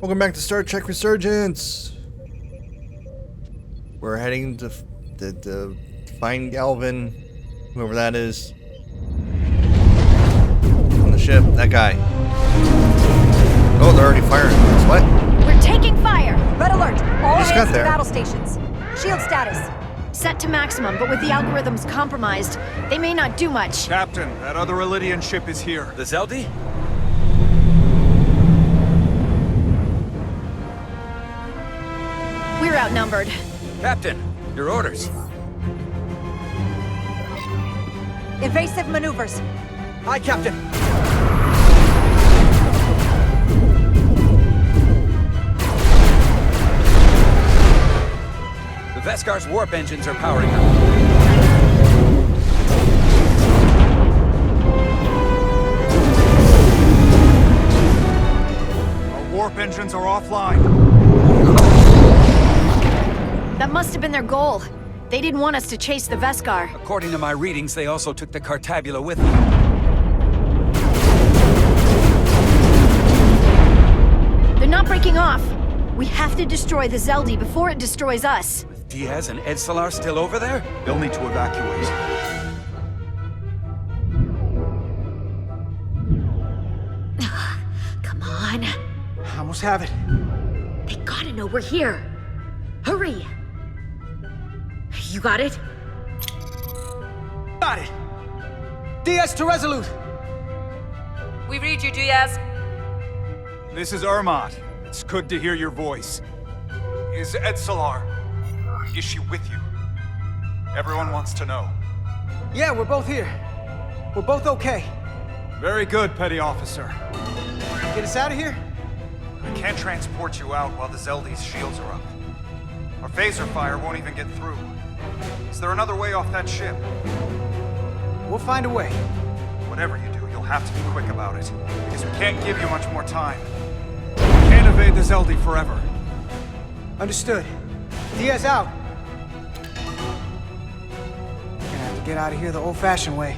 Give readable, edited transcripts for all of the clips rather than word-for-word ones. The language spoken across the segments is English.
Welcome back to Star Trek Resurgence. We're heading to find Galvin, whoever that is. On the ship, that guy. Oh, they're already firing. What? We're taking fire. Red alert. All Just hands got to there. battle stations. Shield status. Set to maximum, but with the algorithms compromised, they may not do much. Captain, that other Elydian ship is here. The Zeldi? We're outnumbered. Captain, your orders. Evasive maneuvers. Aye, Captain. The Veskar's warp engines are powering up. Our warp engines are offline. That must have been their goal. They didn't want us to chase the Veskar. According to my readings, they also took the Cartabula with them. They're not breaking off. We have to destroy the Zeldi before it destroys us. With Diaz and Edsalar still over there? They'll need to evacuate. Come on. Almost have it. They gotta know we're here. Hurry! You got it? Got it. Diaz to Resolute. We read you, Diaz. This is Ermot. It's good to hear your voice. Is Edsalar... is she with you? Everyone wants to know. Yeah, we're both here. We're both okay. Very good, Petty Officer. Get us out of here? I can't transport you out while the Zeldi's shields are up. Our phaser fire won't even get through. Is there another way off that ship? We'll find a way. Whatever you do, you'll have to be quick about it, because we can't give you much more time. We can't evade the Zeldi forever. Understood. Diaz out. Gonna have to get out of here the old-fashioned way.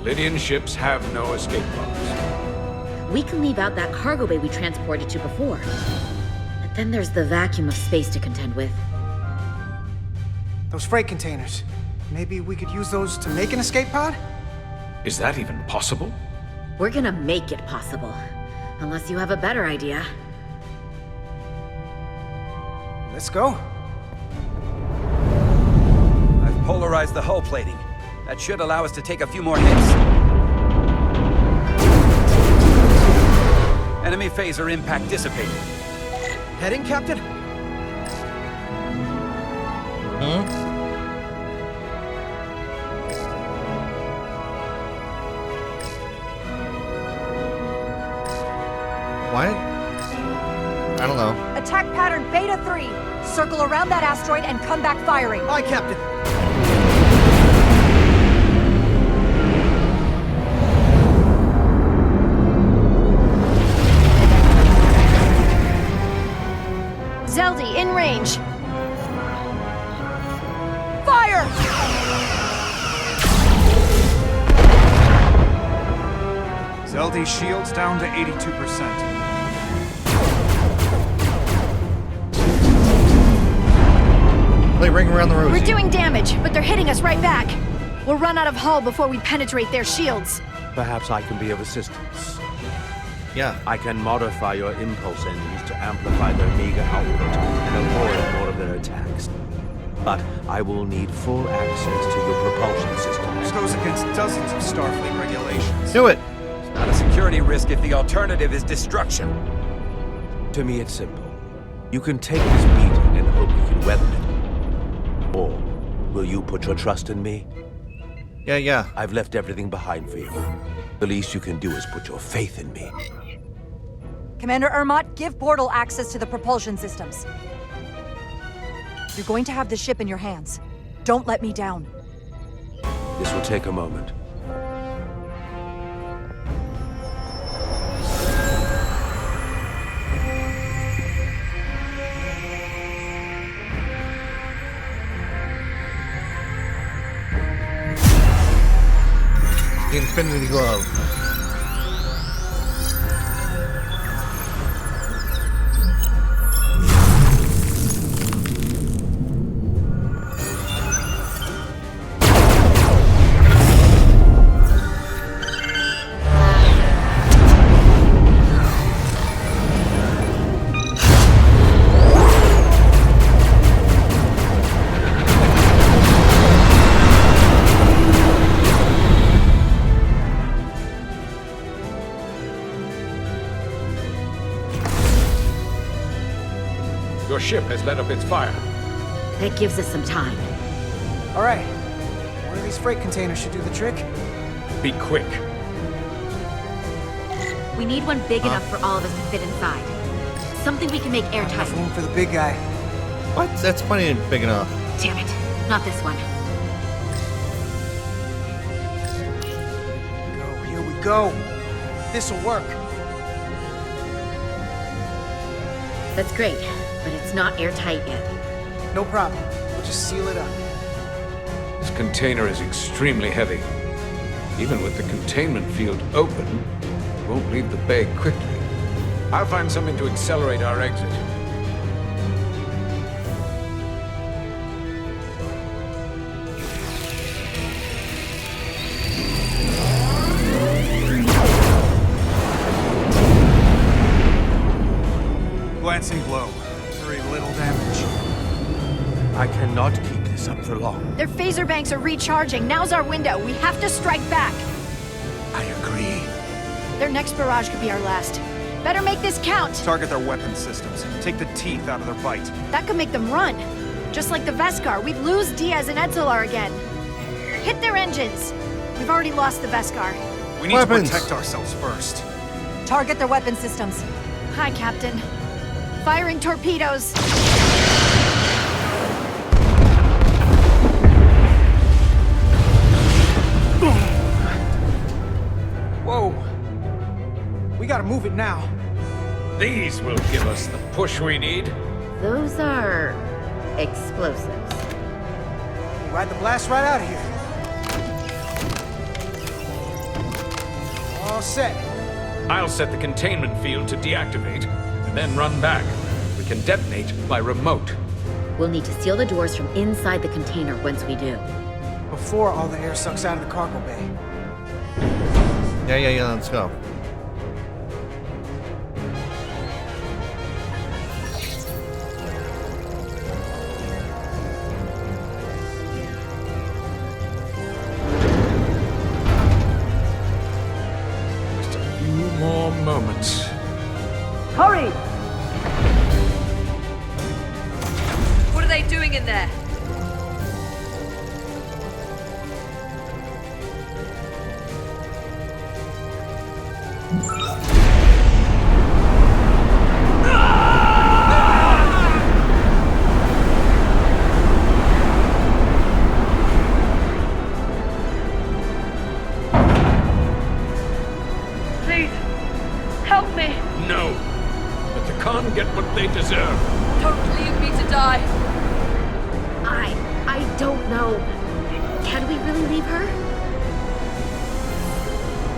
Lydian ships have no escape pods. We can leave out that cargo bay we transported to before. But then there's the vacuum of space to contend with. Those freight containers. Maybe we could use those to make an escape pod? Is that even possible? We're gonna make it possible. Unless you have a better idea. Let's go. I've polarized the hull plating. That should allow us to take a few more hits. Enemy phaser impact dissipated. Heading, Captain? What? I don't know. Attack pattern Beta 3. Circle around that asteroid and come back firing. Aye, Captain. Zeldi, in range. Fire! Zeldi shields down to 82%. They ring around the rosy. We're doing damage, but they're hitting us right back. We'll run out of hull before we penetrate their shields. Perhaps I can be of assistance. Yeah. I can modify your impulse engines to amplify their meager output and avoid more of their attacks. But I will need full access to your propulsion This systems. goes against dozens of Starfleet regulations. Do it. It's not a security risk if the alternative is destruction. To me, it's simple. You can take this beating and hope you can weather it. Or will you put your trust in me? Yeah. I've left everything behind for you. The least you can do is put your faith in me. Commander Ermot, give portal access to the propulsion systems. You're going to have the ship in your hands. Don't let me down. This will take a moment. The Infinity Glove. Your ship has let up its fire. That gives us some time. All right. One of these freight containers should do the trick. Be quick. We need one big enough for all of us to fit inside. Something we can make airtight. Enough room for the big guy. What? That's plenty and big enough. Damn it, not this one. Here we go. This'll work. That's great, but it's not airtight yet. No problem. We'll just seal it up. This container is extremely heavy. Even with the containment field open, it won't leave the bay quickly. I'll find something to accelerate our exit. Glancing blow. Very little damage. I cannot keep this up for long. Their phaser banks are recharging. Now's our window. We have to strike back. I agree. Their next barrage could be our last. Better make this count. Target their weapon systems. Take the teeth out of their bite. That could make them run. Just like the Veskar, we'd lose Diaz and Edsolar again. Hit their engines. We've already lost the Veskar. We need Weapons. to protect ourselves first. Target their weapon systems. Hi, Captain. Firing torpedoes. Whoa. We gotta move it now. These will give us the push we need. Those are explosives. We'll ride the blast right out of here. All set. I'll set the containment field to deactivate, and then run back. We can detonate by remote. We'll need to seal the doors from inside the container once we do. Before all the air sucks out of the cargo bay. Yeah, let's go. Just a few more moments. Hurry! What are they doing in there? Please, help me. No. Let the Khan get what they deserve. Don't leave me to die. I don't know. Can we really leave her?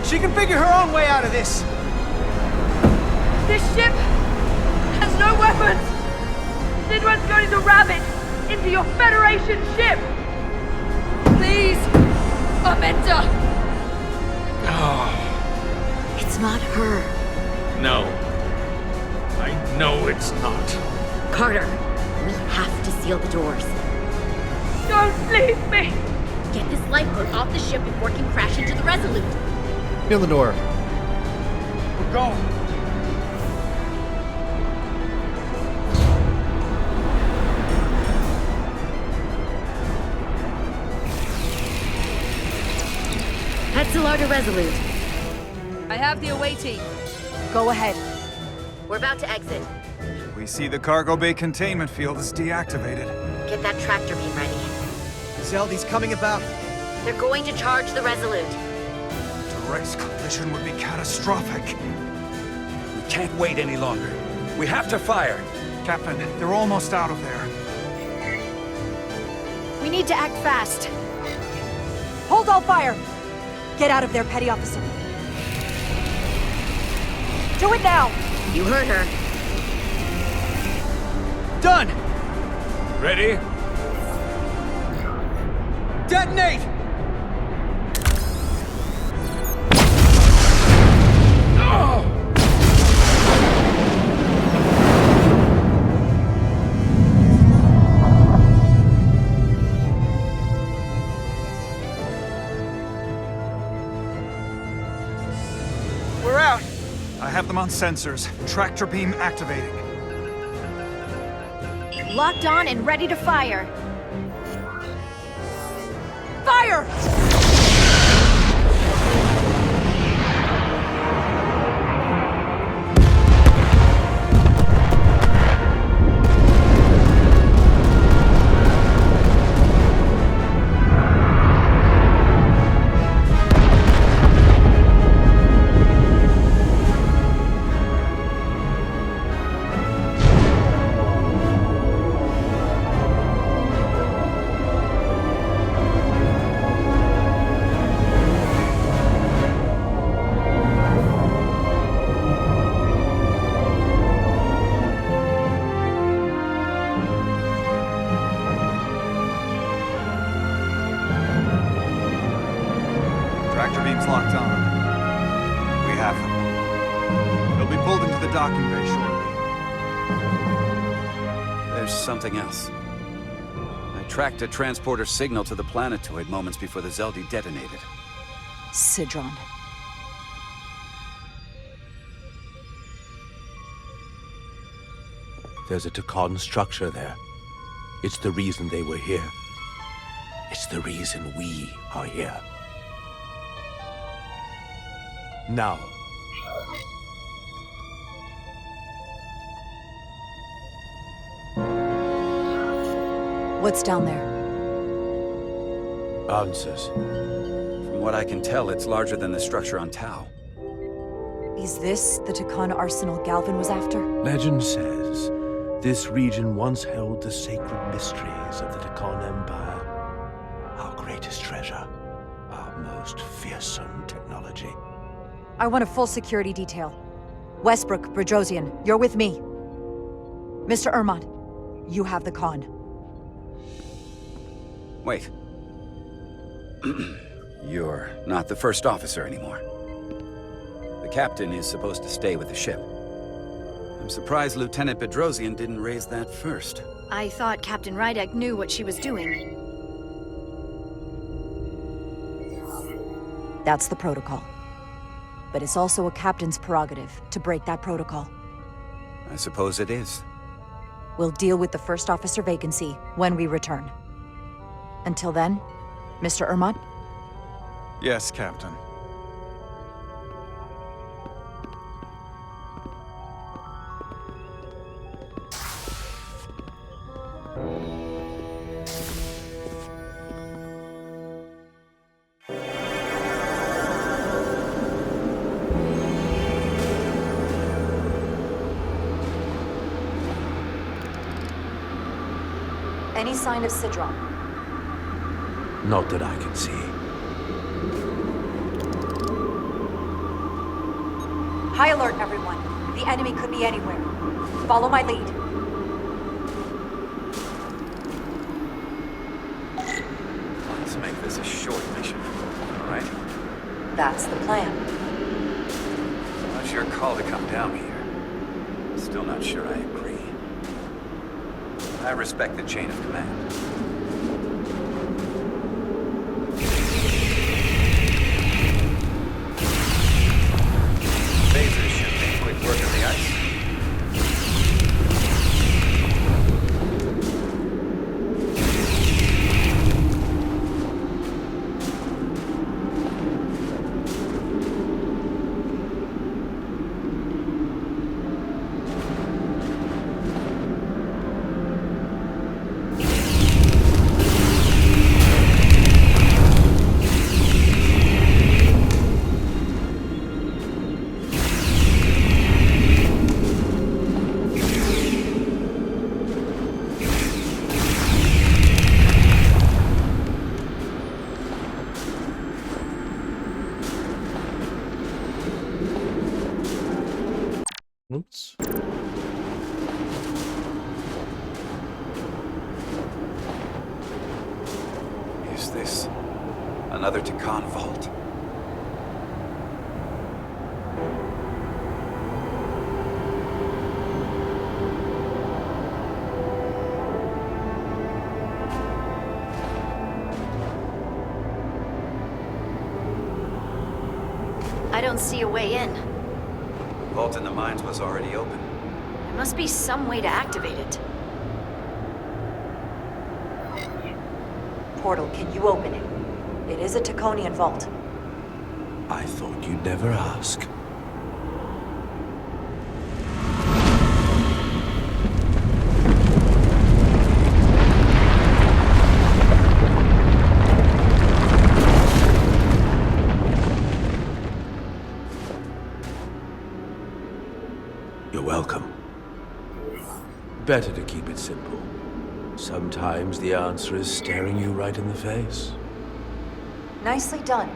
She can figure her own way out of this. This ship has no weapons. Sidran's going to ram it into your Federation ship. Please, Amenta. It's not her. No. I know it's not. Carter, we have to seal the doors. Don't leave me. Get this lifeboat off the ship before it can crash into the Resolute. Feel the door. We're going. Edsolar to Resolute. I have the awaiting. Go ahead. We're about to exit. We see the cargo bay containment field is deactivated. Get that tractor beam ready. Zeldy's coming about. They're going to charge the Resolute. Direct collision would be catastrophic. We can't wait any longer. We have to fire. Captain, they're almost out of there. We need to act fast. Hold all fire! Get out of there, Petty Officer. Do it now! You heard her. Done! Ready? Detonate! We're out. I have them on sensors. Tractor beam activating. Locked on and ready to fire. Fire! Tractor beams locked on. We have them. They'll be pulled into the docking bay shortly. There's something else. I tracked a transporter signal to the planetoid moments before the Zeldi detonated. Sidron. There's a Takan structure there. It's the reason they were here. It's the reason we are here. Now. What's down there? Answers. From what I can tell, it's larger than the structure on Tau. Is this the Takan arsenal Galvin was after? Legend says this region once held the sacred mysteries of the Takan Empire. Our greatest treasure. Our most fearsome technology. I want a full security detail. Westbrook, Bredrosian, you're with me. Mr. Ermont, you have the con. Wait. You're not the first officer anymore. The captain is supposed to stay with the ship. I'm surprised Lieutenant Bedrosian didn't raise that first. I thought Captain Rydek knew what she was doing. That's the protocol. But it's also a captain's prerogative to break that protocol. I suppose it is. We'll deal with the first officer vacancy when we return. Until then, Mr. Ermont? Yes, Captain. Any sign of Sidron? Not that I can see. High alert, everyone. The enemy could be anywhere. Follow my lead. Let's make this a short mission, all right? That's the plan. Well, it's your call to come down here. Still not sure I agree. I respect the chain of command. Phasers should make quick work of the ice. Oops. Is this another Takan vault? I don't see a way in. The vault in the mines was already open. There must be some way to activate it. portal. Can you open it? It is a Taconian vault. I thought you'd never ask. You're welcome. Better to keep it simple. Sometimes the answer is staring you right in the face. Nicely done.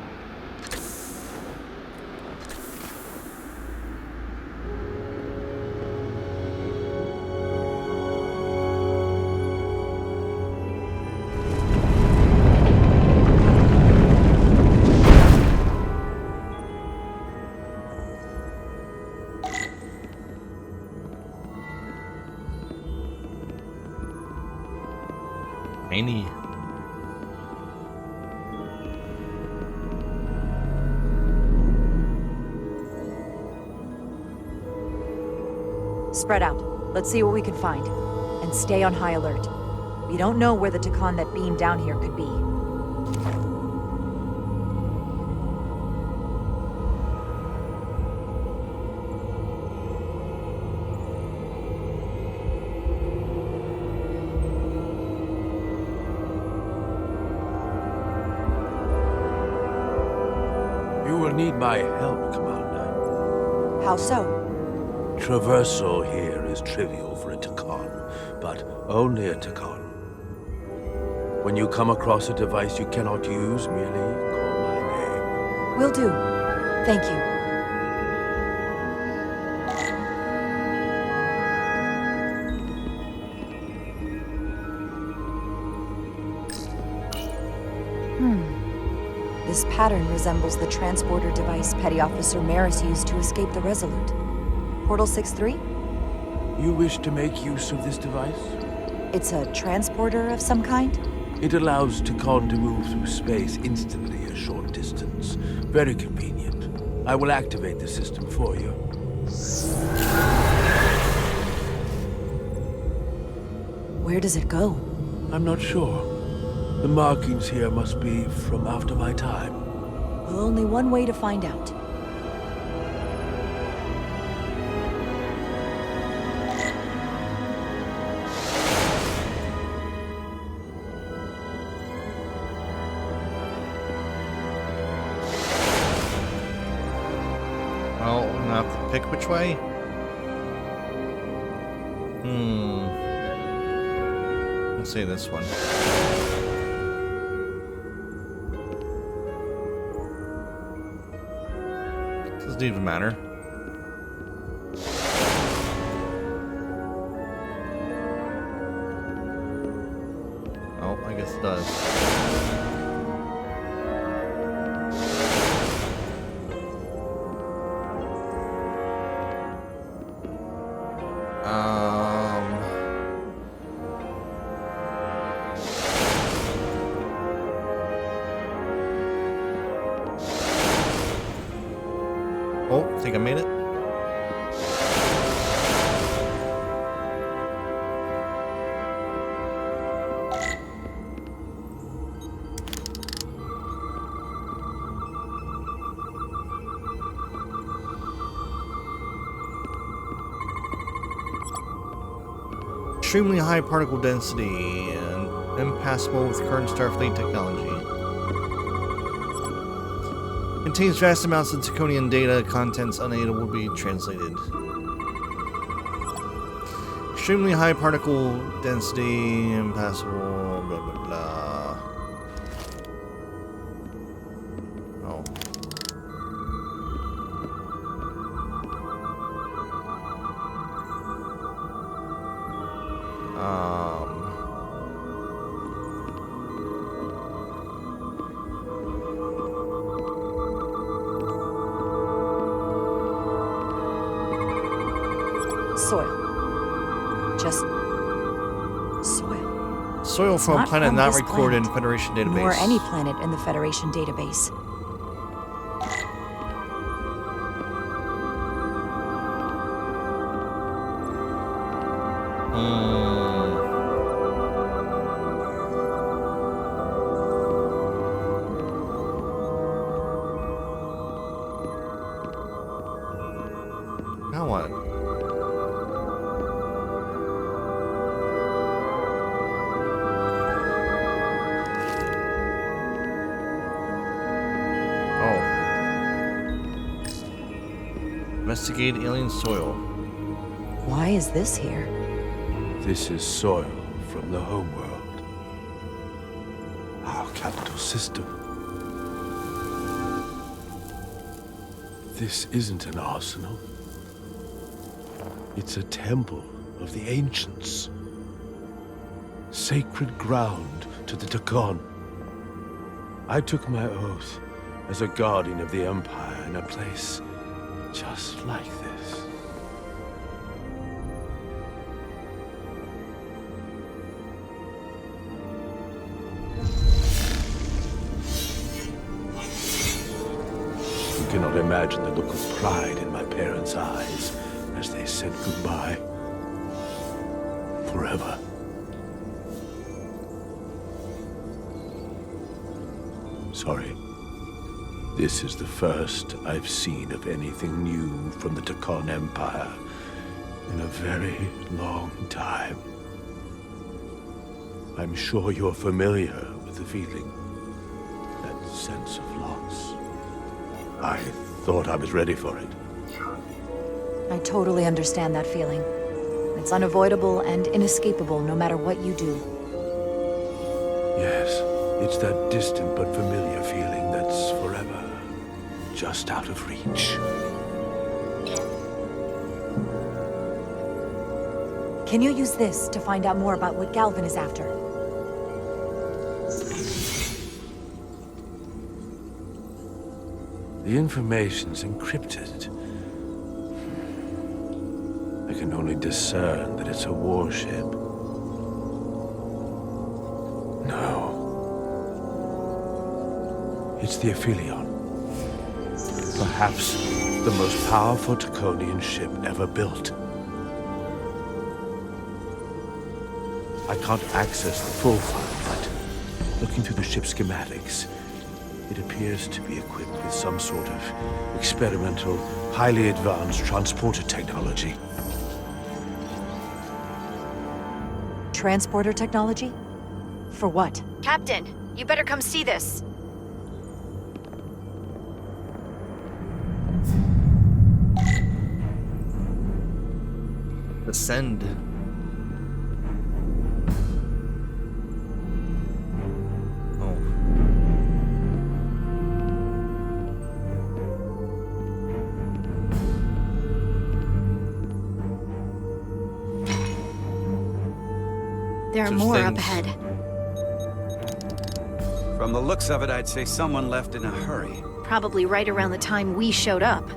Any. Spread out. Let's see what we can find. And stay on high alert. We don't know where the Takan that beamed down here could be. You will need my help, Commander. How so? Traversal here is trivial for a Takan, but only a Takan. When you come across a device you cannot use, merely call my name. Will do. Thank you. This pattern resembles the transporter device Petty Officer Maris used to escape the Resolute. Portal 6-3? You wish to make use of this device? It's a transporter of some kind? It allows Takan to move through space instantly a short distance. Very convenient. I will activate the system for you. Where does it go? I'm not sure. The markings here must be from after my time. Well, only one way to find out. Well, I'm gonna have to pick which way. Let's say this one. Doesn't even matter. Oh, I guess it does. Oh, I think I made it. Extremely high particle density and impassable with current Starfleet technology. Contains vast amounts of Taconian data, contents unable to be translated. Extremely high particle density, impassable, blah blah blah. Oh. Soil. Just soil. Soil from a planet from not this recorded in planet, Federation database. Nor any planet in the Federation database. Investigate alien soil. Why is this here? This is soil from the homeworld. Our capital system. This isn't an arsenal. It's a temple of the ancients. Sacred ground to the Takon. I took my oath as a guardian of the Empire in a place just like this. You cannot imagine the look of pride in my parents' eyes as they said goodbye. Forever. Sorry. This is the first I've seen of anything new from the Takon Empire in a very long time. I'm sure you're familiar with the feeling, that sense of loss. I thought I was ready for it. I totally understand that feeling. It's unavoidable and inescapable no matter what you do. Yes, it's that distant but familiar feeling that's forever just out of reach. Can you use this to find out more about what Galvin is after? The information's encrypted. I can only discern that it's a warship. No. It's the Aphelion. Perhaps the most powerful Takonian ship ever built. I can't access the full file, but looking through the ship's schematics, it appears to be equipped with some sort of experimental, highly advanced transporter technology. Transporter technology? For what? Captain, you better come see this. Ascend. Oh. There are There's more up things. ahead. From the looks of it, I'd say someone left in a hurry. Probably right around the time we showed up.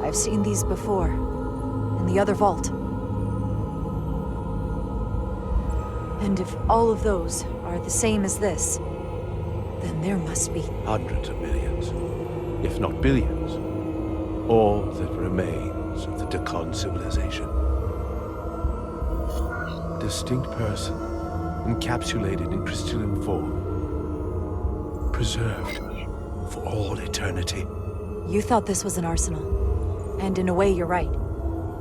I've seen these before, in the other vault. And if all of those are the same as this, then there must be... Hundreds of millions, if not billions. All that remains of the Takon civilization. Distinct person, encapsulated in crystalline form. Preserved for all eternity. You thought this was an arsenal. And in a way, you're right.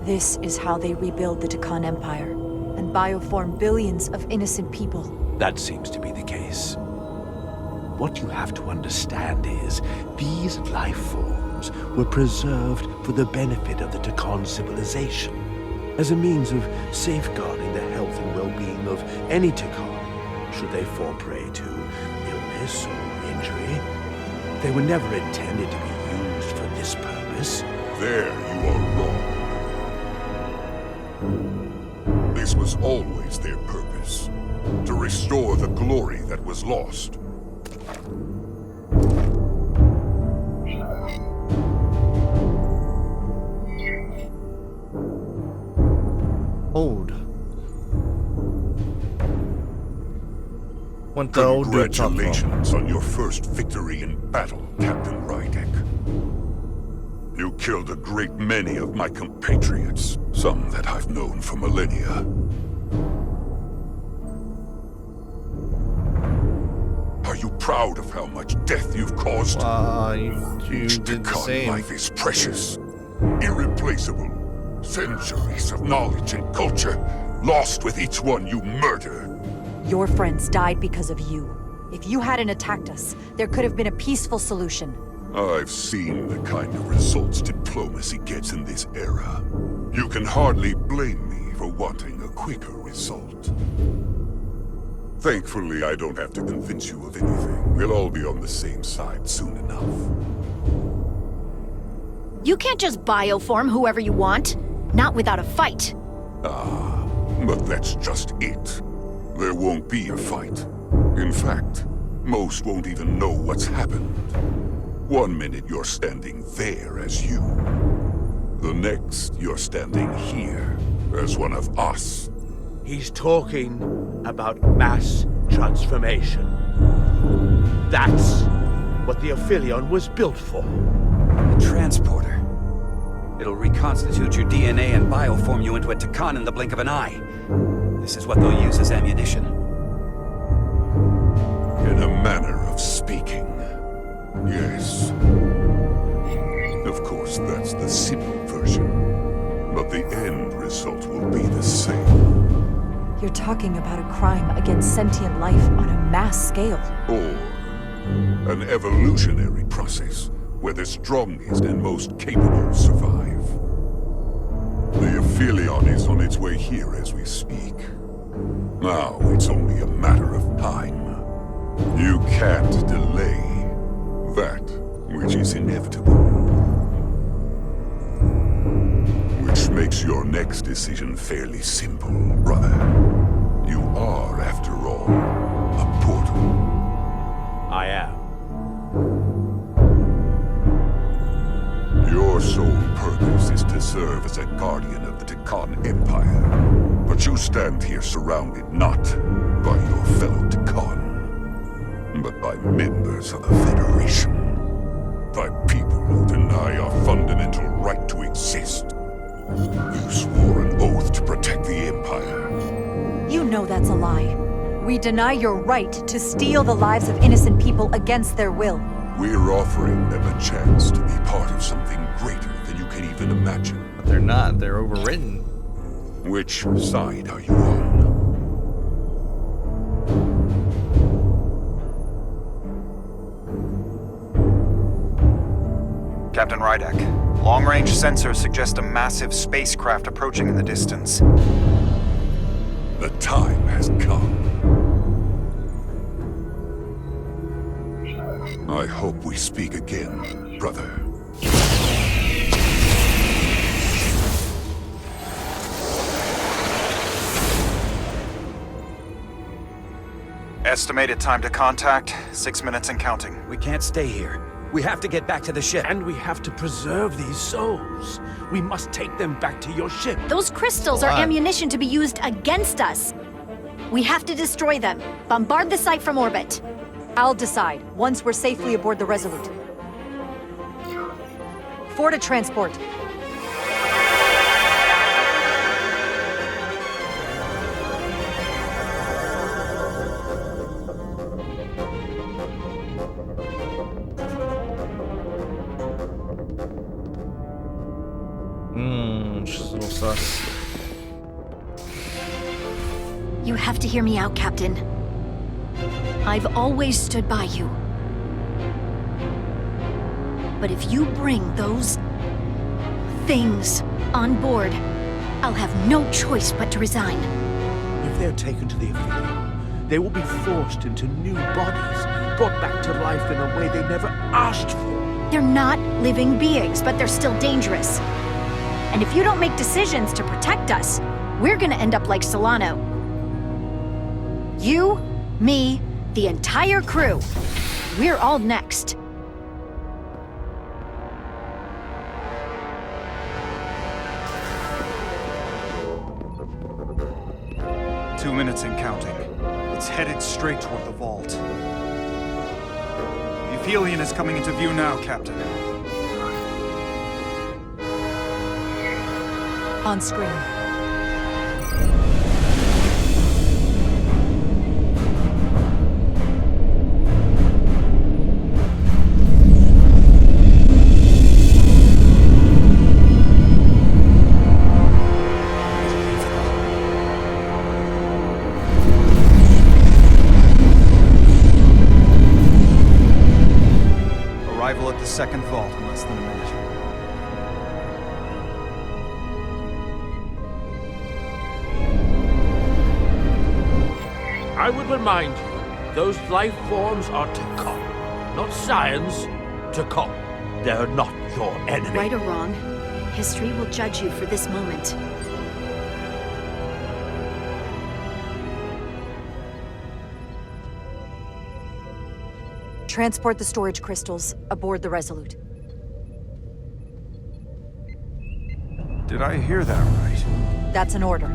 This is how they rebuild the Takon Empire, and bioform billions of innocent people. That seems to be the case. What you have to understand is, these life forms were preserved for the benefit of the Takon civilization, as a means of safeguarding the health and well-being of any Takon, should they fall prey to illness or injury. They were never intended to be used for this purpose. There you are wrong. This was always their purpose, to restore the glory that was lost. What the old dude talking about? Congratulations on your first victory in battle, Captain Rydek. You killed a great many of my compatriots, some that I've known for millennia. Are you proud of how much death you've caused? You Each did the Takan same. life is precious, irreplaceable. Centuries of knowledge and culture lost with each one you murder. Your friends died because of you. If you hadn't attacked us, there could have been a peaceful solution. I've seen the kind of results diplomacy gets in this era. You can hardly blame me for wanting a quicker result. Thankfully, I don't have to convince you of anything. We'll all be on the same side soon enough. You can't just bioform whoever you want. Not without a fight. But that's just it. There won't be a fight. In fact, most won't even know what's happened. One minute you're standing there as you. The next, you're standing here as one of us. He's talking about mass transformation. That's what the Aphelion was built for. The transporter. It'll reconstitute your DNA and bioform you into a Takan in the blink of an eye. This is what they'll use as ammunition. In a manner of speaking. Yes. Of course, that's the simple version. But the end result will be the same. You're talking about a crime against sentient life on a mass scale. Or an evolutionary process where the strongest and most capable survive. The Aphelion is on its way here as we speak. Now it's only a matter of time. You can't delay that which is inevitable. Which makes your next decision fairly simple, brother. You are, after all, a portal. I am. Your sole purpose is to serve as a guardian of the Takan Empire. But you stand here surrounded not by your fellow Takan, but by members of the Federation. By people who deny our fundamental right to exist. You swore an oath to protect the Empire. You know that's a lie. We deny your right to steal the lives of innocent people against their will. We're offering them a chance to be part of something greater than you can even imagine. But they're not. They're overridden. Which side are you on? Captain Rydek, long-range sensors suggest a massive spacecraft approaching in the distance. The time has come. I hope we speak again, brother. Estimated time to contact, 6 minutes and counting. We can't stay here. We have to get back to the ship. And we have to preserve these souls. We must take them back to your ship. Those crystals are ammunition to be used against us. We have to destroy them. Bombard the site from orbit. I'll decide once we're safely aboard the Resolute. For to transport. Just a little sus. You have to hear me out, Captain. I've always stood by you. But if you bring those things on board, I'll have no choice but to resign. If they're taken to the Aphelion, they will be forced into new bodies, brought back to life in a way they never asked for. They're not living beings, but they're still dangerous. And if you don't make decisions to protect us, we're gonna end up like Solano. You, me, the entire crew. We're all next. Two minutes and counting. It's headed straight toward the vault. The Uhohhhotdog is coming into view now, Captain. On screen. Arrival at the second vault in less than a minute. I would remind you, those life forms are Takon, not science. Takon. They're not your enemy. Right or wrong, history will judge you for this moment. Transport the storage crystals aboard the Resolute. Did I hear that right? That's an order.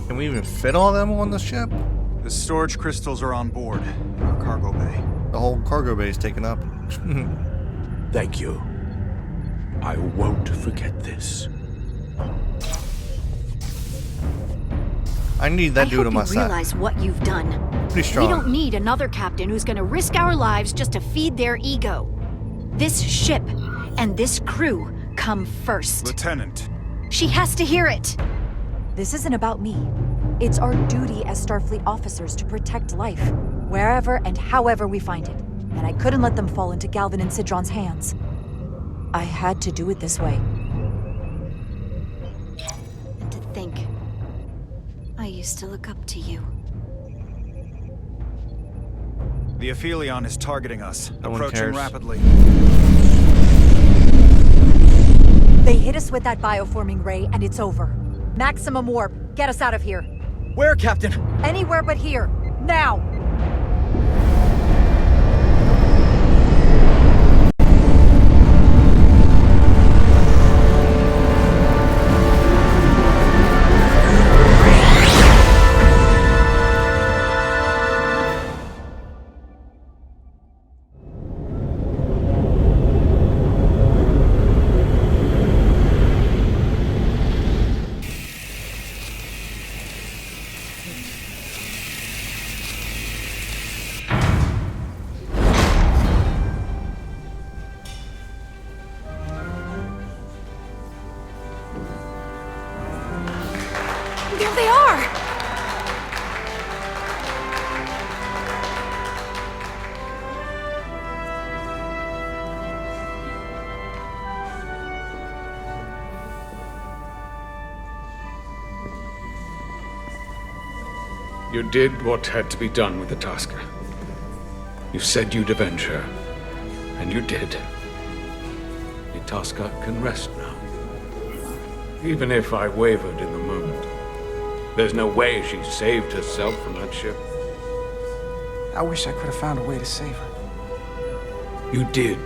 Can we even fit all them on the ship? The storage crystals are on board in our cargo bay. The whole cargo bay is taken up. Thank you. I won't forget this. I need that dude on my I hope you side. realize what you've done. Pretty strong. We don't need another captain who's gonna risk our lives just to feed their ego. This ship and this crew come first. Lieutenant. She has to hear it. This isn't about me. It's our duty as Starfleet officers to protect life, wherever and however we find it. And I couldn't let them fall into Galvin and Sidron's hands. I had to do it this way. And to think, I used to look up to you. The Uhohhhotdog is targeting us, No one approaching cares. rapidly. They hit us with that bioforming ray, and it's over. Maximum warp. Get us out of here. Where, Captain? Anywhere but here. Now! There they are! You did what had to be done with the Tasker. You said you'd avenge her, and you did. The Tasker can rest now. Even if I wavered in the moment, there's no way she saved herself from that ship. I wish I could have found a way to save her. You did.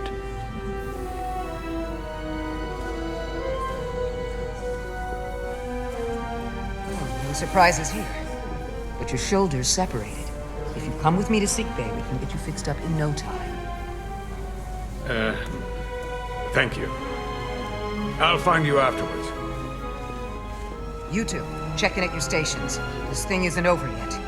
No surprises here. But your shoulders separated. If you come with me to sickbay, we can get you fixed up in no time. Thank you. I'll find you afterwards. You two, check in at your stations. This thing isn't over yet.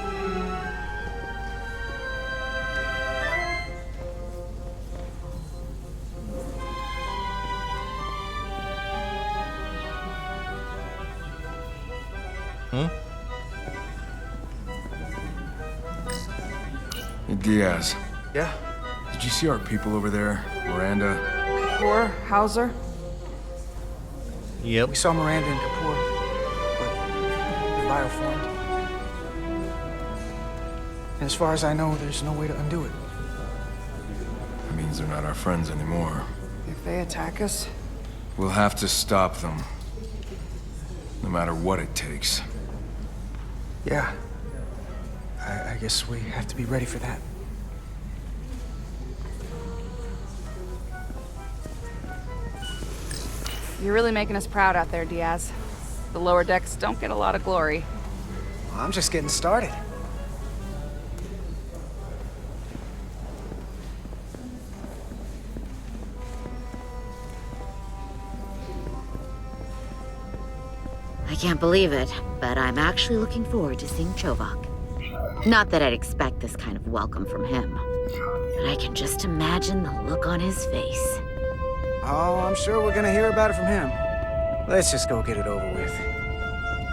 Hey, Diaz. Yeah? Did you see our people over there? Miranda? Kapoor, Hauser? Yep. We saw Miranda and Kapoor, but they're bioformed. And as far as I know, there's no way to undo it. That means they're not our friends anymore. If they attack us, We'll have to stop them. No matter what it takes. yeah. I guess we have to be ready for that. You're really making us proud out there, Diaz. The lower decks don't get a lot of glory. I'm just getting started. I can't believe it, but I'm actually looking forward to seeing Chovak. Not that I'd expect this kind of welcome from him, but I can just imagine the look on his face. Oh, I'm sure we're gonna hear about it from him. Let's just go get it over with.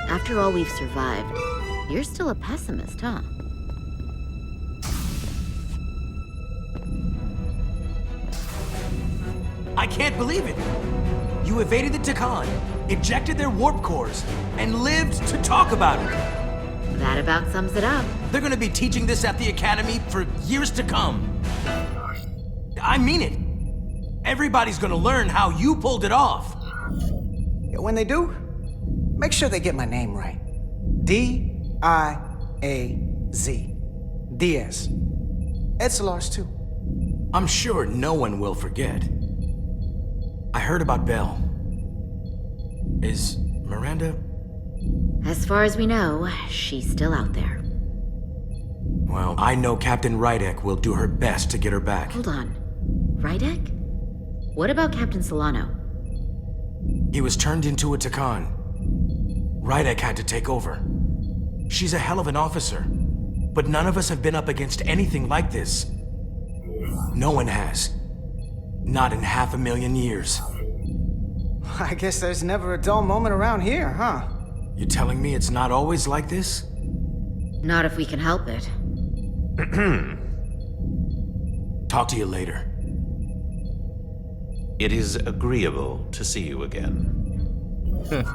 After all we've survived, you're still a pessimist, huh? I can't believe it! You evaded the Takan, ejected their warp cores, and lived to talk about it! That about sums it up. They're gonna be teaching this at the Academy for years to come. I mean it. Everybody's gonna learn how you pulled it off. When they do, make sure they get my name right. D-I-A-Z. Diaz. Edsolar's too. I'm sure no one will forget. I heard about Belle. Is Miranda? As far as we know, she's still out there. Well, I know Captain Rydek will do her best to get her back. Hold on. Rydek? What about Captain Solano? He was turned into a Takan. Rydek had to take over. She's a hell of an officer, but none of us have been up against anything like this. No one has. Not in 500,000 years. I guess there's never a dull moment around here, huh? You telling me it's not always like this? Not if we can help it. Talk to you later. It is agreeable to see you again.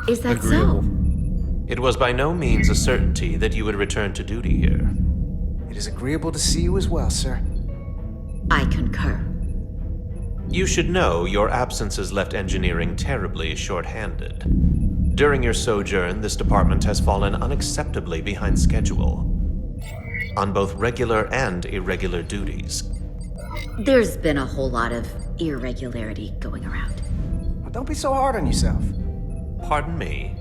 Is that so? It was by no means a certainty that you would return to duty here. It is agreeable to see you as well, sir. I concur. You should know your absence has left engineering terribly short-handed. During your sojourn, this department has fallen unacceptably behind schedule on both regular and irregular duties. There's been a whole lot of irregularity going around. Well, don't be so hard on yourself. Pardon me?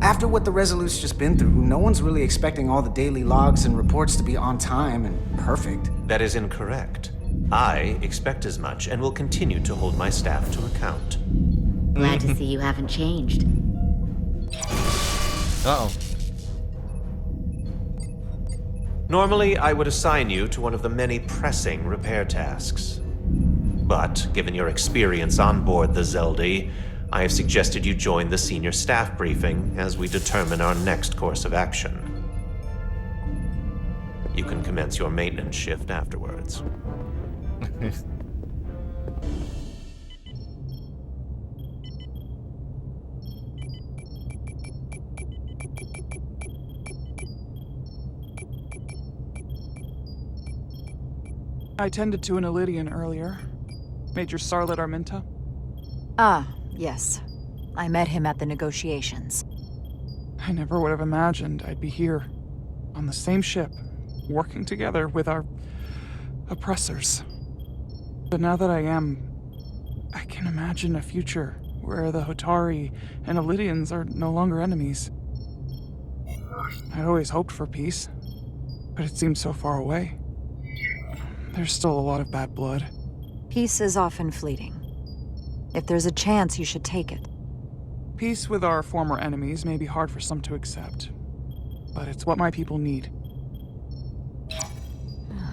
After what the Resolute's just been through, no one's really expecting all the daily logs and reports to be on time and perfect. That is incorrect. I expect as much and will continue to hold my staff to account. Glad to see you haven't changed. Uh-oh. Normally, I would assign you to one of the many pressing repair tasks. But, given your experience on board the Zeldi, I have suggested you join the senior staff briefing as we determine our next course of action. You can commence your maintenance shift afterwards. I tended to an Illidian earlier. Major Sarlet Arminta. Ah, yes. I met him at the negotiations. I never would have imagined I'd be here, on the same ship, working together with our oppressors. But now that I am, I can imagine a future where the Hotari and Illidians are no longer enemies. I'd always hoped for peace, but it seems so far away. There's still a lot of bad blood. Peace is often fleeting. If there's a chance, you should take it. Peace with our former enemies may be hard for some to accept, but it's what my people need.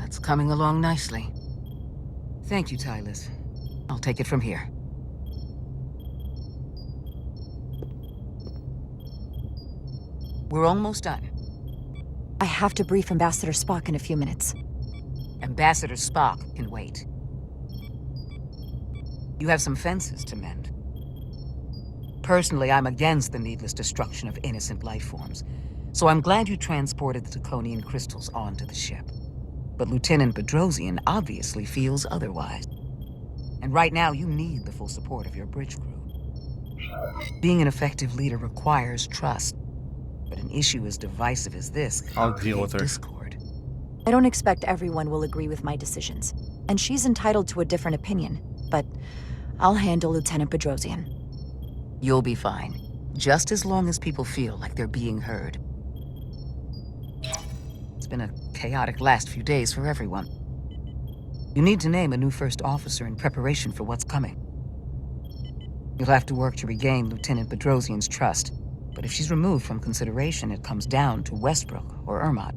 It's coming along nicely. Thank you, Tylus. I'll take it from here. We're almost done. I have to brief Ambassador Spock in a few minutes. Ambassador Spock can wait. You have some fences to mend. Personally, I'm against the needless destruction of innocent life forms, so I'm glad you transported the Taconian crystals onto the ship. But Lieutenant Bedrosian obviously feels otherwise. And right now, you need the full support of your bridge crew. Being an effective leader requires trust, but an issue as divisive as this I'll deal with her. Discord. I don't expect everyone will agree with my decisions, and she's entitled to a different opinion, but I'll handle Lieutenant Bedrosian. You'll be fine, just as long as people feel like they're being heard. It's been a chaotic last few days for everyone. You need to name a new first officer in preparation for what's coming. You'll have to work to regain Lieutenant Bedrosian's trust, but if she's removed from consideration, it comes down to Westbrook or Ermot.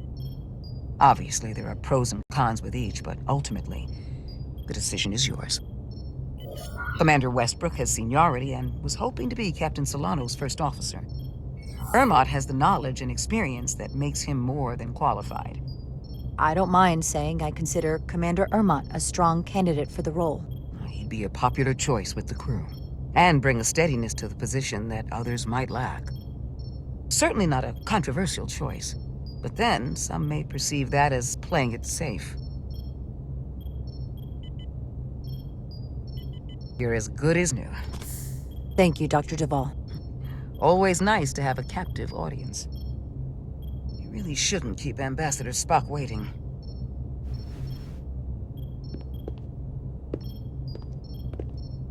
Obviously, there are pros and cons with each, but ultimately, the decision is yours. Commander Westbrook has seniority and was hoping to be Captain Solano's first officer. Ermot has the knowledge and experience that makes him more than qualified. I don't mind saying I consider Commander Ermot a strong candidate for the role. He'd be a popular choice with the crew, and bring a steadiness to the position that others might lack. Certainly not a controversial choice, but then some may perceive that as playing it safe. You're as good as new. Thank you, Dr. Duvall. Always nice to have a captive audience. You really shouldn't keep Ambassador Spock waiting.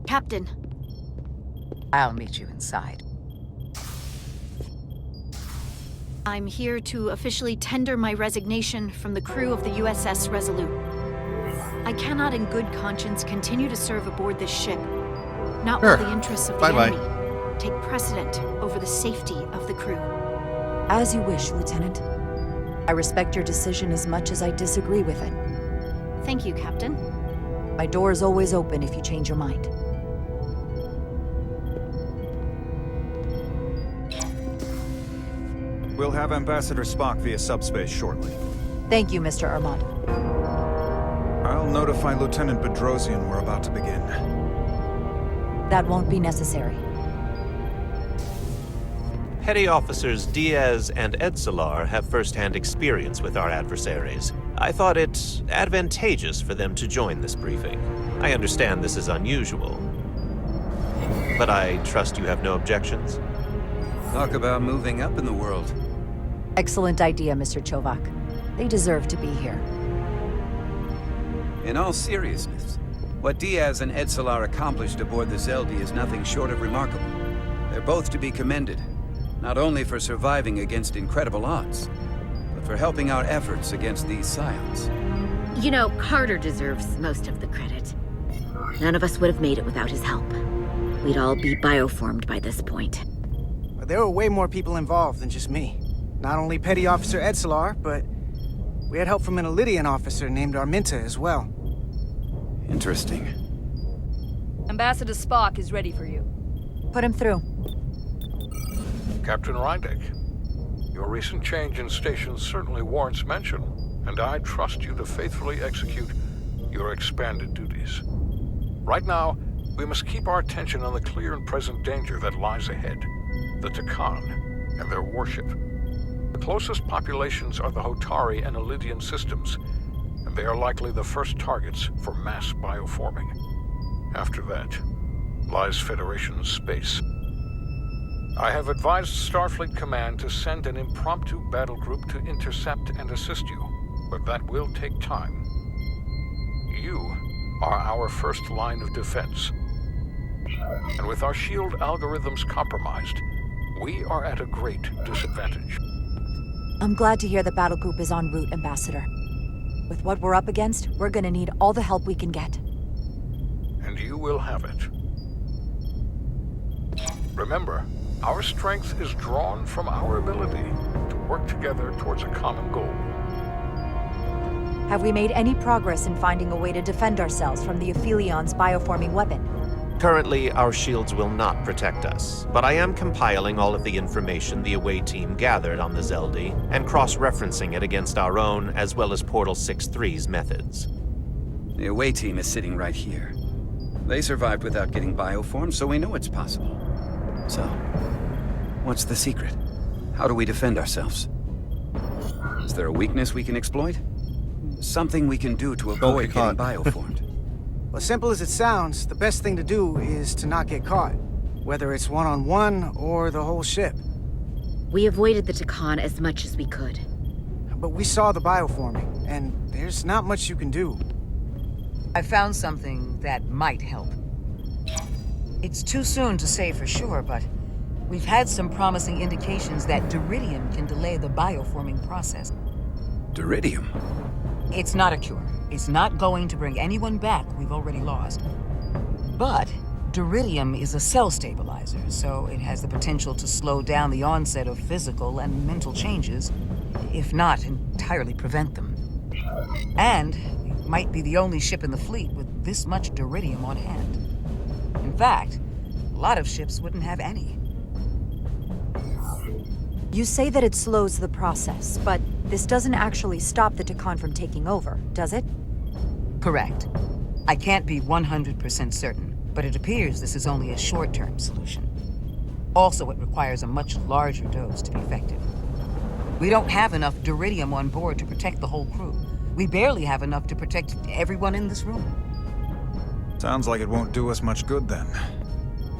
Captain. I'll meet you inside. I'm here to officially tender my resignation from the crew of the USS Resolute. I cannot in good conscience continue to serve aboard this ship. Not while the interests of the enemy take precedent over the safety of the crew. As you wish, Lieutenant. I respect your decision as much as I disagree with it. Thank you, Captain. My door is always open if you change your mind. We'll have Ambassador Spock via subspace shortly. Thank you, Mr. Ermot. I'll notify Lieutenant Bedrosian we're about to begin. That won't be necessary. Petty Officers Diaz and Edsolar have first-hand experience with our adversaries. I thought it advantageous for them to join this briefing. I understand this is unusual, but I trust you have no objections? Talk about moving up in the world. Excellent idea, Mr. Chovak. They deserve to be here. In all seriousness, what Diaz and Edsolar accomplished aboard the Zeldi is nothing short of remarkable. They're both to be commended, not only for surviving against incredible odds, but for helping our efforts against these scions. You know, Carter deserves most of the credit. None of us would have made it without his help. We'd all be bioformed by this point. There were way more people involved than just me. Not only Petty Officer Edsolar, but we had help from an Elydian officer named Arminta as well. Interesting. Ambassador Spock is ready for you. Put him through. Captain Rydek, your recent change in station certainly warrants mention, and I trust you to faithfully execute your expanded duties. Right now, we must keep our attention on the clear and present danger that lies ahead, the Takan and their warship. The closest populations are the Hotari and Elydian systems, and they are likely the first targets for mass bioforming. After that, lies Federation space. I have advised Starfleet Command to send an impromptu battle group to intercept and assist you, but that will take time. You are our first line of defense. And with our shield algorithms compromised, we are at a great disadvantage. I'm glad to hear the battle group is en route, Ambassador. With what we're up against, we're gonna need all the help we can get. And you will have it. Remember, our strength is drawn from our ability to work together towards a common goal. Have we made any progress in finding a way to defend ourselves from the Aphilion's bioforming weapon? Currently, our shields will not protect us, but I am compiling all of the information the away team gathered on the Zeldi and cross-referencing it against our own as well as Portal 6-3's methods. The away team is sitting right here. They survived without getting bioformed, so we know it's possible. So, what's the secret? How do we defend ourselves? Is there a weakness we can exploit? Something we can do to avoid getting bioformed? Well, as simple as it sounds, the best thing to do is to not get caught. Whether it's one-on-one or the whole ship. We avoided the Takan as much as we could. But we saw the bioforming, and there's not much you can do. I found something that might help. It's too soon to say for sure, but we've had some promising indications that Duridium can delay the bioforming process. Duridium? It's not a cure. It's not going to bring anyone back we've already lost. But Duridium is a cell stabilizer, so it has the potential to slow down the onset of physical and mental changes, if not entirely prevent them. And it might be the only ship in the fleet with this much Duridium on hand. In fact, a lot of ships wouldn't have any. You say that it slows the process, but this doesn't actually stop the Takan from taking over, does it? Correct. I can't be 100% certain, but it appears this is only a short-term solution. Also, it requires a much larger dose to be effective. We don't have enough Duridium on board to protect the whole crew. We barely have enough to protect everyone in this room. Sounds like it won't do us much good then.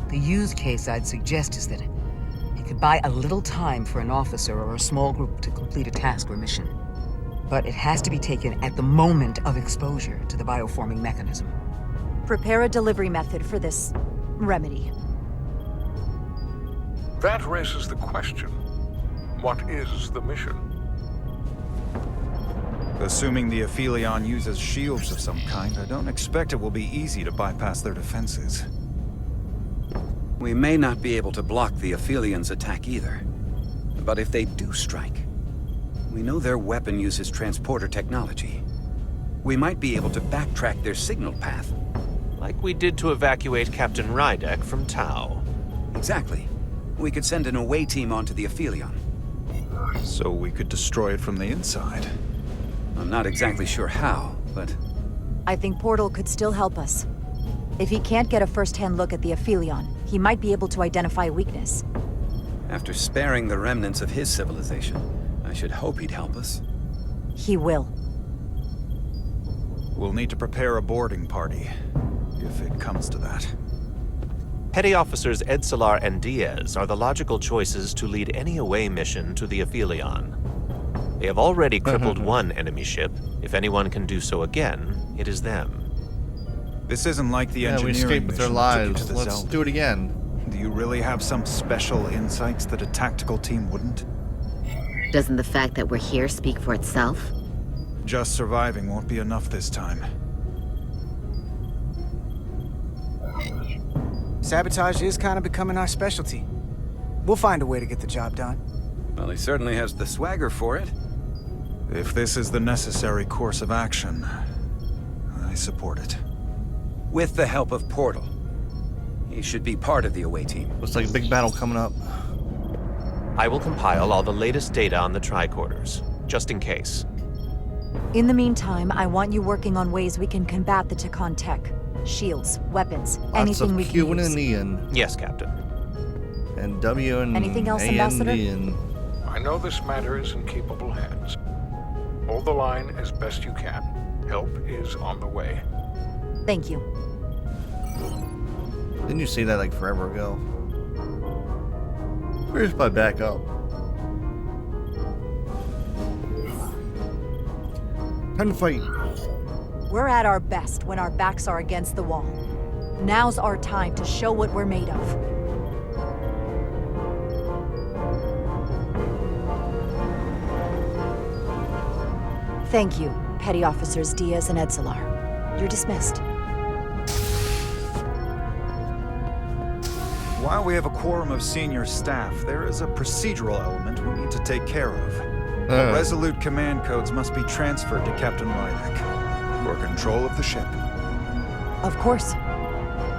The use case I'd suggest is that it could buy a little time for an officer or a small group to complete a task or mission. But it has to be taken at the moment of exposure to the bioforming mechanism. Prepare a delivery method for this remedy. That raises the question. What is the mission? Assuming the Aphelion uses shields of some kind, I don't expect it will be easy to bypass their defenses. We may not be able to block the Aphelion's attack either. But if they do strike, we know their weapon uses transporter technology. We might be able to backtrack their signal path. Like we did to evacuate Captain Rydek from Tau. Exactly. We could send an away team onto the Aphelion. So we could destroy it from the inside. I'm not exactly sure how, but... I think Portal could still help us. If he can't get a first-hand look at the Aphelion, he might be able to identify a weakness. After sparing the remnants of his civilization, I should hope he'd help us. He will. We'll need to prepare a boarding party, if it comes to that. Petty Officers Edsalar and Diaz are the logical choices to lead any away mission to the Aphelion. They have already crippled one enemy ship. If anyone can do so again, it is them. This isn't like the engineering we escaped with their mission lives. took you to the Let's Zelda. do it again. Do you really have some special insights that a tactical team wouldn't? Doesn't the fact that we're here speak for itself? Just surviving won't be enough this time. Sabotage is kind of becoming our specialty. We'll find a way to get the job done. Well, he certainly has the swagger for it. If this is the necessary course of action, I support it. With the help of Portal. He should be part of the away team. Looks like a big battle coming up. I will compile all the latest data on the tricorders, just in case. In the meantime, I want you working on ways we can combat the Takan tech. Shields, weapons, anything we can Q use. and E and Yes, Captain. and W and Anything else, A and Ambassador? D and I know this matter is in capable hands. Hold the line as best you can. Help is on the way. Thank you. Didn't you say that like forever ago? Where's my backup? Time to fight. We're at our best when our backs are against the wall. Now's our time to show what we're made of. Thank you, Petty Officers Diaz and Edsalar. You're dismissed. While we have a quorum of senior staff, there is a procedural element we need to take care of. Resolute command codes must be transferred to Captain Rydek for control of the ship. Of course.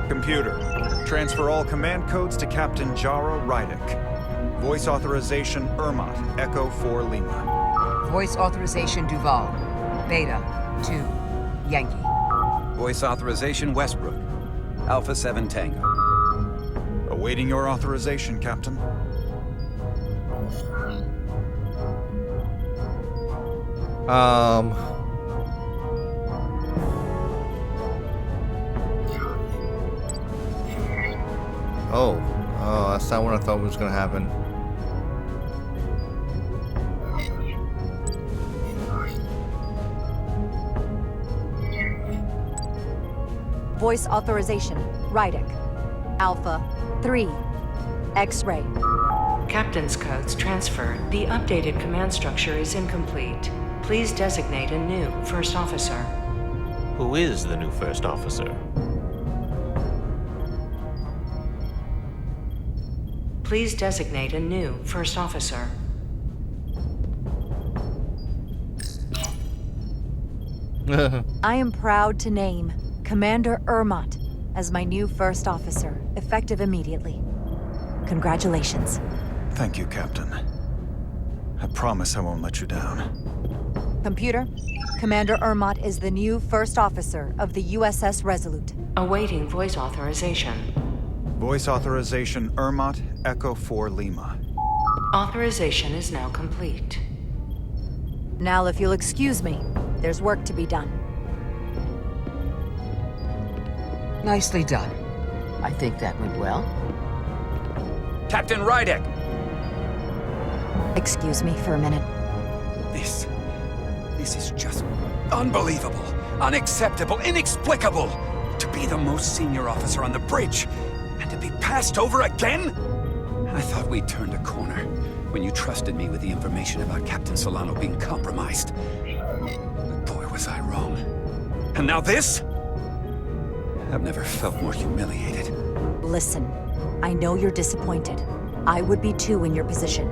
Computer, transfer all command codes to Captain Jara Rydek. Voice authorization Ermot, Echo 4 Lima. Voice authorization Duval. Beta 2 Yankee. Voice authorization Westbrook. Alpha 7 Tango. Awaiting your authorization, Captain. Oh, that's not what I thought was gonna happen. Voice authorization, Rydek. Alpha 3. X-ray. Captain's codes transferred. The updated command structure is incomplete. Please designate a new first officer. Who is the new first officer? Please designate a new first officer. I am proud to name Commander Uhohhhotdog as my new first officer, effective immediately. Congratulations. Thank you, Captain. I promise I won't let you down. Computer, Commander Uhohhhotdog is the new first officer of the USS Resolute. Awaiting voice authorization. Voice authorization Uhohhhotdog, Echo 4 Lima. Authorization is now complete. Now, if you'll excuse me, there's work to be done. Nicely done. I think that went well. Captain Rydek! Excuse me for a minute. This is just unbelievable, unacceptable, inexplicable. To be the most senior officer on the bridge, and to be passed over again? I thought we'd turned a corner when you trusted me with the information about Captain Solano being compromised. But boy, was I wrong. And now this? I've never felt more humiliated. Listen, I know you're disappointed. I would be too in your position.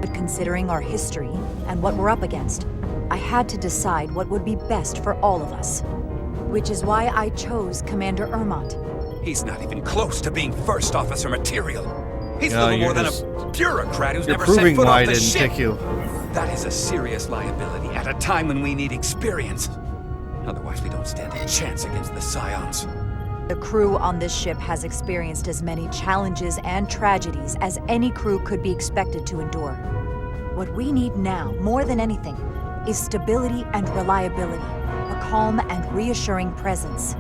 But considering our history and what we're up against, I had to decide what would be best for all of us. Which is why I chose Commander Uhohhhotdog. He's not even close to being first officer material. He's little more than a bureaucrat who's never set foot off the ship. That is a serious liability at a time when we need experience. Otherwise, we don't stand a chance against the Scions. The crew on this ship has experienced as many challenges and tragedies as any crew could be expected to endure. What we need now, more than anything, is stability and reliability, a calm and reassuring presence.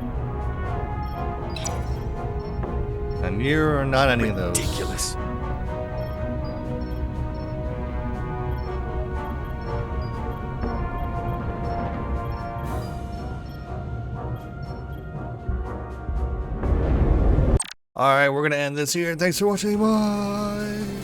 And you're not any of those. Ridiculous. Alright, we're gonna end this here. Thanks for watching. Bye.